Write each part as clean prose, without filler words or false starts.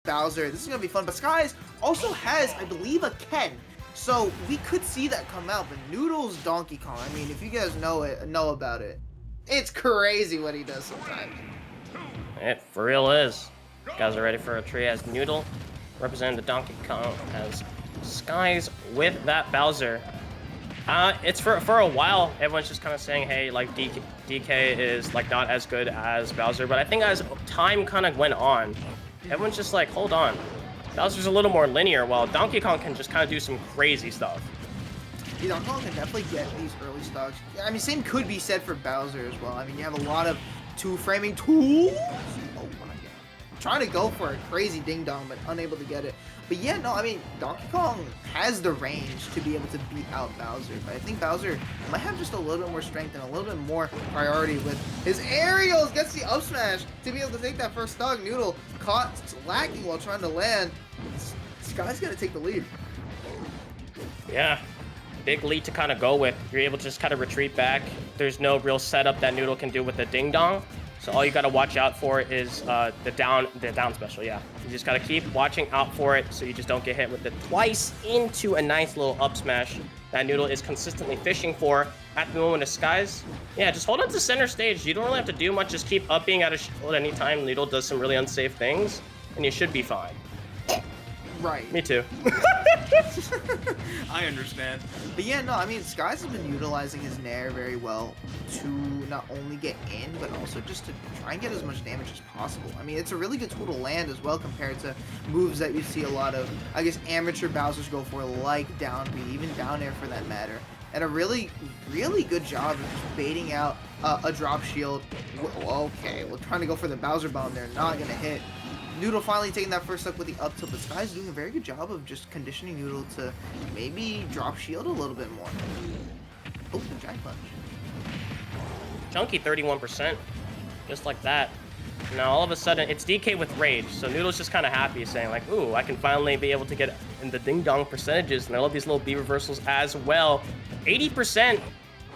Bowser. This is gonna be fun. But Skies also has, I believe, a Ken. So we could see that come out. But Noodle's Donkey Kong, I mean, if you guys know about it, it's crazy what he does sometimes. It for real is. You guys are ready for a tree as Noodle representing the Donkey Kong as Skies with that Bowser. It's for a while, everyone's just kind of saying, hey, like DK is like not as good as Bowser, but I think as time kind of went on, everyone's just like, hold on, Bowser's a little more linear, while Donkey Kong can just kind of do some crazy stuff. Yeah, Donkey Kong can definitely get these early stocks. I mean, same could be said for Bowser as well. I mean, you have a lot of two-framing tools. Oh my god. I'm trying to go for a crazy ding-dong, but unable to get it. But yeah, no, I mean, Donkey Kong has the range to be able to beat out Bowser. But I think Bowser might have just a little bit more strength and a little bit more priority with his aerials. Gets the up smash to be able to take that first stock. Noodle caught lacking while trying to land. This guy's going to take the lead. Yeah. Big lead to kind of go with. You're able to just kind of retreat back. There's no real setup that Noodle can do with the ding dong. So all you got to watch out for is the down special. Yeah, you just got to keep watching out for it so you just don't get hit with it twice into a nice little up smash that Noodle is consistently fishing for at the moment of Skies. Yeah, just hold on to center stage. You don't really have to do much. Just keep upping at a shield anytime Noodle does some really unsafe things, and you should be fine. Right. Me too. I understand. But yeah, no, I mean, Skies has been utilizing his Nair very well to not only get in, but also just to try and get as much damage as possible. I mean, it's a really good tool to land as well compared to moves that you see a lot of, I guess, amateur Bowsers go for, like down B, even down air for that matter. And a really, really good job of just baiting out a drop shield. Okay, we're trying to go for the Bowser bomb there, not going to hit. Noodle finally taking that first step with the up tilt, but Sky's doing a very good job of just conditioning Noodle to maybe drop shield a little bit more. Oh, the giant punch. Chunky 31%, just like that. Now all of a sudden it's DK with rage, so Noodle's just kind of happy, saying like, ooh, I can finally be able to get in the ding dong percentages, and I love these little B reversals as well. 80%.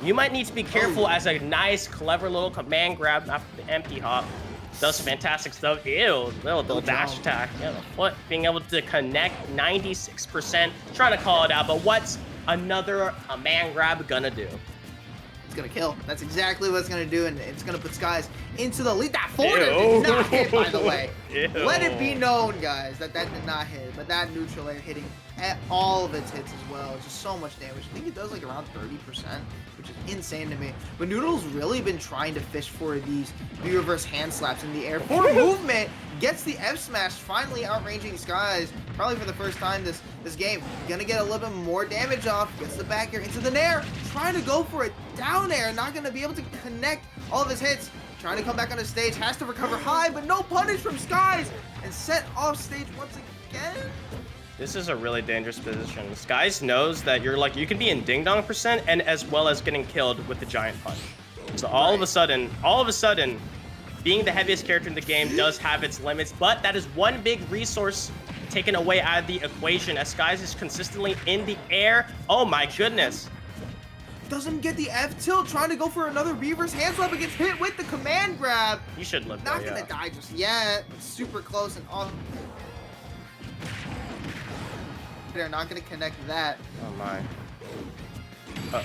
You might need to be careful as a nice, clever little command grab after the MP hop. Does fantastic stuff. Ew, little dash attack. Yeah, the foot being able to connect 96%. Trying to call it out, but what's another man grab gonna do? It's gonna kill. That's exactly what it's gonna do, and it's gonna put Skies into the lead. That forward did not hit, by the way. Ew. Let it be known, guys, that did not hit, but that neutral air hitting at all of its hits as well. It's just so much damage. I think it does like around 30%, which is insane to me. But Noodle's really been trying to fish for these reverse hand slaps in the air. Forward movement gets the F smash, finally outranging Skies, probably for the first time this game. Gonna get a little bit more damage off, gets the back air into the nair, trying to go for a down air, not gonna be able to connect all of his hits. Trying to come back on the stage, has to recover high, but no punish from Skies, and set off stage once again. This is a really dangerous position. Skies knows that you can be in ding dong percent and as well as getting killed with the giant punch. So all of a sudden, being the heaviest character in the game does have its limits, but that is one big resource taken away out of the equation as Skies is consistently in the air. Oh my goodness. Doesn't get the F tilt, trying to go for another reverse hand slap, but gets hit with the command grab. You should live Not gonna die just yet. Super close and all. They're not gonna connect that. Oh my.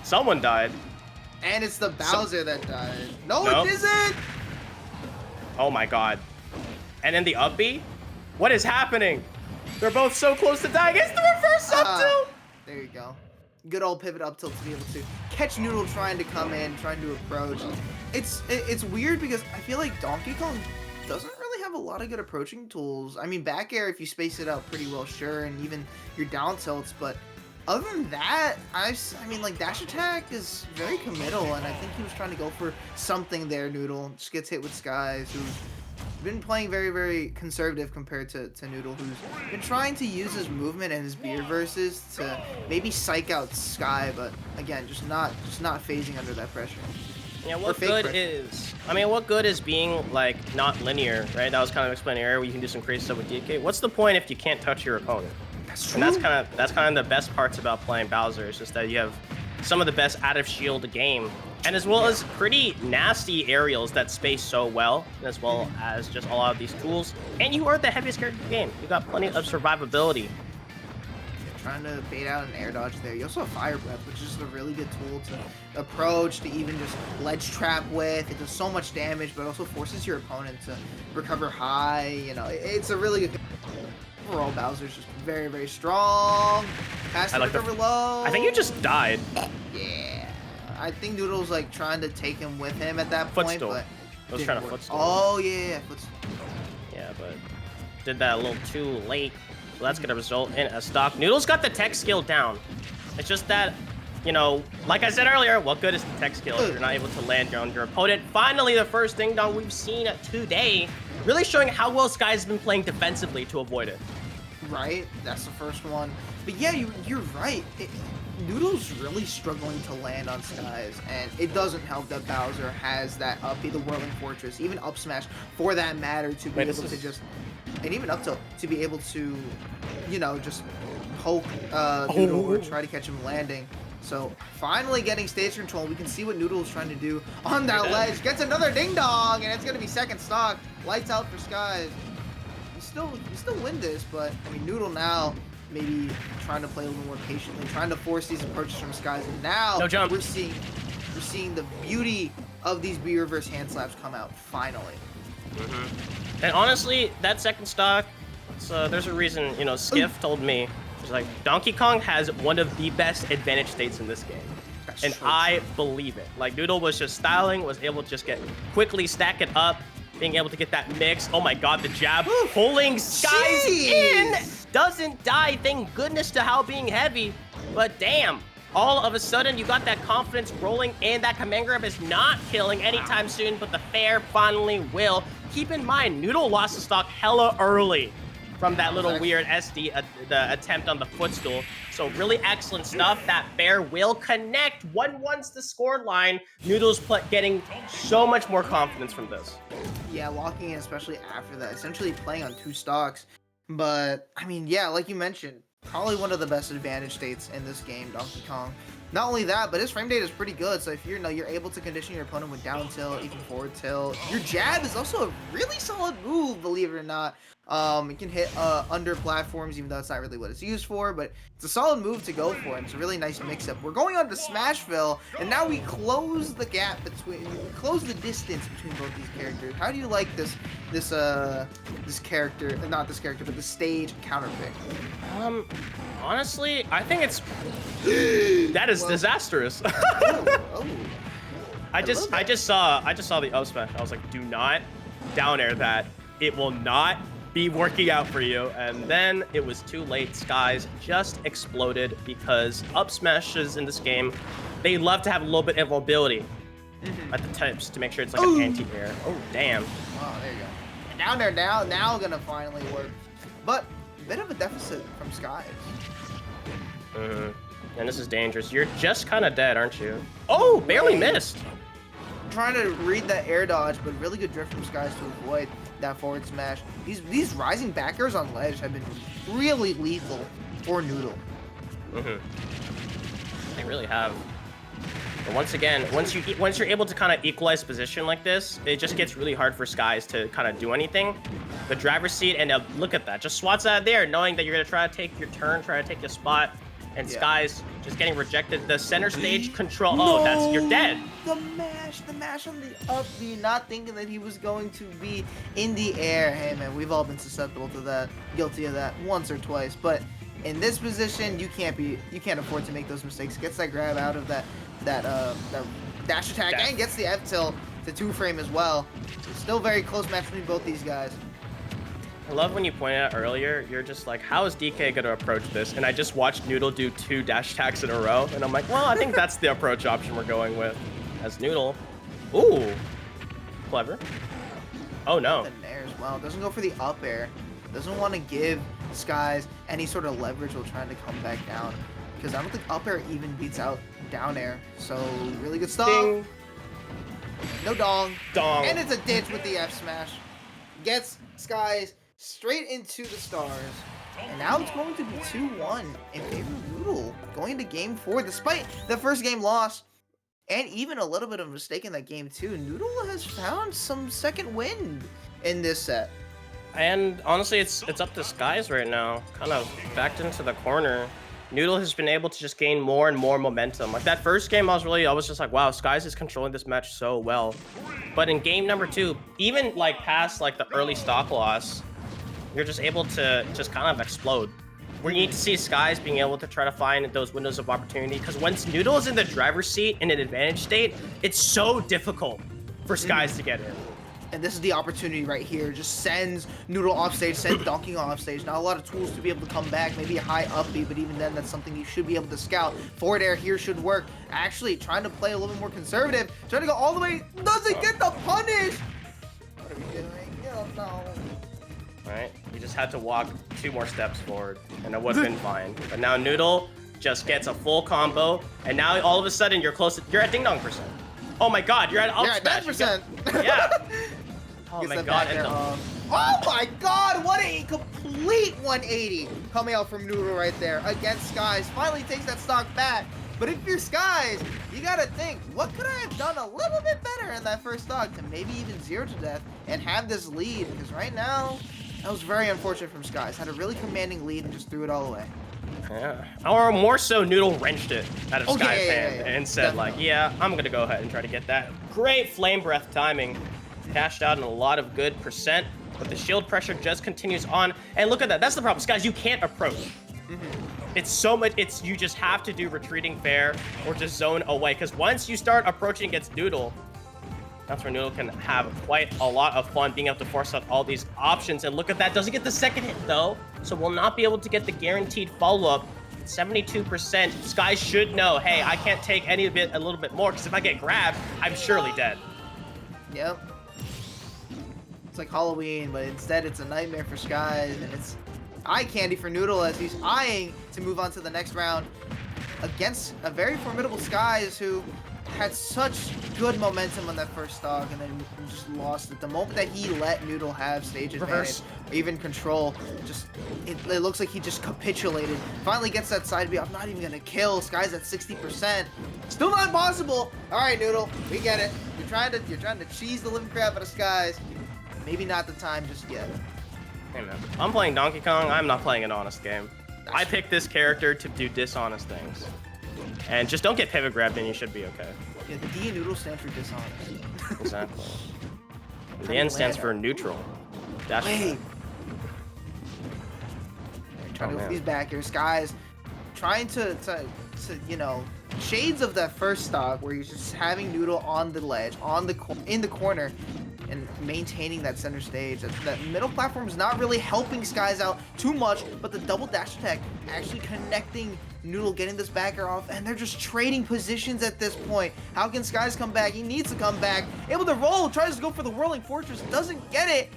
Someone died. And it's the Bowser that died. No, it isn't! Oh my god. And then the up B? What is happening? They're both so close to dying. It's the reverse up tilt! There you go. Good old pivot up tilt to be able to catch Noodle trying to come in, trying to approach. It's weird because I feel like Donkey Kong doesn't really have a lot of good approaching tools. I mean, back air, if you space it out pretty well, sure, and even your down tilts, but other than that, I mean, like, dash attack is very committal, and I think he was trying to go for something there, Noodle. Just gets hit with Skies, who's been playing very, very conservative compared to Noodle, who's been trying to use his movement and his B reverses to maybe psych out Sky, but again, just not phasing under that pressure. Yeah, what good is being like not linear, right? That was kind of explaining earlier where you can do some crazy stuff with DK. What's the point if you can't touch your opponent? That's true. And that's kind of the best parts about playing Bowser. It's just that you have some of the best out of shield game And as well as pretty nasty aerials that space so well, as well as just a lot of these tools. And you are the heaviest character in the game. You got plenty of survivability. Trying to bait out an air dodge there. You also have Fire Breath, which is a really good tool to approach, to even just ledge trap with. It does so much damage, but also forces your opponent to recover high. You know, it's a really good. Overall, Bowser's just very, very strong. Has to recover low. I think you just died. Yeah. I think Noodle's like trying to take him with him at that point, Footstool. but I was trying to footstool. Oh yeah, footstool. Yeah, but did that a little too late. So that's going to result in a stock. Noodle's got the tech skill down. It's just that, you know, like I said earlier, what good is the tech skill if you're not able to land on your opponent? Finally, the first ding dong we've seen today, really showing how well Sky's been playing defensively to avoid it. Right, that's the first one. But yeah, you're right. Noodle's really struggling to land on Skies, and it doesn't help that Bowser has that up B, the Whirling Fortress, even up smash for that matter, to be able to just, and even up tilt to be able to, you know, just poke Noodle or try to catch him landing. So finally getting stage control. We can see what Noodle is trying to do on that ledge. Gets another ding dong, and it's gonna be second stock. Lights out for Skies. You still win this, but I mean Noodle now maybe trying to play a little more patiently, trying to force these approaches from Skies, and now we're seeing the beauty of these B reverse hand slaps come out finally. And honestly, that second stock, so there's a reason, you know, Skiff told me, he's like, Donkey Kong has one of the best advantage states in this game. And I believe it. Like, Noodle was just styling, was able to just quickly stack it up, being able to get that mix. Oh my god, the jab pulling Skies in. Doesn't die, thank goodness to how being heavy. But damn, all of a sudden you got that confidence rolling, and that command grab is not killing anytime soon, but the fair finally will. Keep in mind, Noodle lost the stock hella early from that little weird SD the attempt on the footstool. So really excellent stuff. That fair will connect. 1-1's the score line. Noodle's getting so much more confidence from this. Yeah, locking in, especially after that. Essentially playing on 2 stocks. But, I mean, yeah, like you mentioned, probably one of the best advantage states in this game, Donkey Kong. Not only that, but his frame data is pretty good. So if you're able to condition your opponent with down tilt, even forward tilt, your jab is also a really solid move, believe it or not. It can hit under platforms, even though it's not really what it's used for, but it's a solid move to go for, and it's a really nice mix-up. We're going on to Smashville, and now we close the gap between, close the distance between both these characters. How do you like this character, not this character, but the stage counter pick? Honestly, I think it's that is disastrous. I just saw the up smash. I was like, do not down air that. It will not be working out for you. And then it was too late. Skies just exploded because up smashes in this game, they love to have a little bit of mobility at the tips to make sure it's like an anti-air. Oh, damn. Wow, there you go. Down there now gonna finally work. But a bit of a deficit from Skies. And this is dangerous. You're just kind of dead, aren't you? Oh, barely missed. Trying to read that air dodge, but really good drift from Skies to avoid that forward smash. These rising back airs on ledge have been really lethal for Noodle. They really have. But once again, once you're able to kind of equalize position like this, it just gets really hard for Skies to kind of do anything. The driver's seat, and look at that, just swats out of there, knowing that you're gonna try to take your turn, try to take your spot. And Skies just getting rejected. The center stage control. No! You're dead. The mash on the up B, not thinking that he was going to be in the air. Hey man, we've all been susceptible to that, guilty of that once or twice. But in this position, you can't afford to make those mistakes. Gets that grab out of that dash attack and gets the F tilt to 2-frame as well. So still very close match between both these guys. I love when you pointed out earlier, you're just like, how is DK going to approach this? And I just watched Noodle do 2 dash attacks in a row, and I'm like, well, I think that's the approach option we're going with as Noodle. Ooh, clever. Oh, no. There as well. Doesn't go for the up air. Doesn't want to give Skies any sort of leverage while trying to come back down, because I don't think up air even beats out down air. So, really good stuff. Ding. No dong. Dong. And it's a ditch with the F smash. Gets Skies straight into the stars, and now it's going to be 2-1 in favor of Noodle going into game 4, despite the first game loss. and even a little bit of a mistake in that game too. Noodle has found some second wind in this set. And honestly, it's up to Skies right now. Kind of backed into the corner. Noodle has been able to just gain more and more momentum. Like that first game, I was just like, wow, Skies is controlling this match so well. But in game number 2, even like past like the early stock loss, you're just able to just kind of explode. We need to see Skies being able to try to find those windows of opportunity, because once Noodle is in the driver's seat in an advantage state, it's so difficult for Skies to get in. And this is the opportunity right here. Just sends Noodle off stage, sends Donkey Kong off stage. Not a lot of tools to be able to come back. Maybe a high up B, but even then, that's something you should be able to scout. Forward air here should work. Actually, trying to play a little bit more conservative. Trying to go all the way. Doesn't get the punish. What are we doing? Oh, no. Right? You just had to walk 2 more steps forward, and it would have been fine. But now Noodle just gets a full combo, and now all of a sudden you're close. You're at ding dong %. Oh my God! You're at up smash. You're at 9%. Yeah. Oh my God! Oh my God! What a complete 180 coming out from Noodle right there against Skies. Finally takes that stock back. But if you're Skies, you gotta think, what could I have done a little bit better in that first stock to maybe even 0 to death and have this lead? Because right now, that was very unfortunate from Skies. Had a really commanding lead and just threw it all away. Yeah. Or more so, Noodle wrenched it out of Skies' hand and said, definitely. like, yeah, I'm gonna go ahead and try to get that. Great flame breath timing. Cashed out in a lot of good %, but the shield pressure just continues on. And look at that. That's the problem, Skies. You can't approach. It's so much. You just have to do retreating fair or just zone away. Because once you start approaching against Noodle, that's where Noodle can have quite a lot of fun being able to force out all these options. And look at that. Doesn't get the second hit, though. So will not be able to get the guaranteed follow-up. 72%. Skies should know, hey, I can't take a little bit more, because if I get grabbed, I'm surely dead. Yep. It's like Halloween, but instead it's a nightmare for Skies, and it's eye candy for Noodle as he's eyeing to move on to the next round against a very formidable Skies who had such good momentum on that first stock and then just lost it. The moment that he let Noodle have stage advantage, or even control, it looks like he just capitulated. Finally gets that side B. I'm not even gonna kill. Skies at 60%. Still not possible. All right, Noodle, we get it. You're trying to cheese the living crap out of Skies. Maybe not the time just yet. Hey man, I'm playing Donkey Kong. I'm not playing an honest game. I picked this character to do dishonest things. And just don't get pivot grabbed and you should be okay. Yeah, the D in Noodle stands for dishonest. Exactly. The N stands for neutral. That's Wait. Trying to go for these back here. Skies trying to you know, shades of that first stock where you're just having Noodle on the ledge, in the corner, and maintaining that center stage. That middle platform is not really helping Skies out too much, but the double dash attack actually connecting Noodle, getting this backer off, and they're just trading positions at this point. How can Skies come back? He needs to come back. Able to roll, tries to go for the whirling fortress, doesn't get it.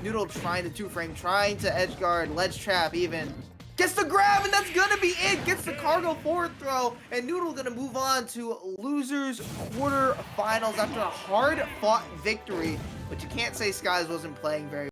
Noodle trying to 2-frame, trying to edge guard, ledge trap even. Gets the grab, and that's gonna be it. Gets the cargo forward throw, and Noodle gonna move on to losers quarterfinals after a hard-fought victory. But you can't say Skies wasn't playing very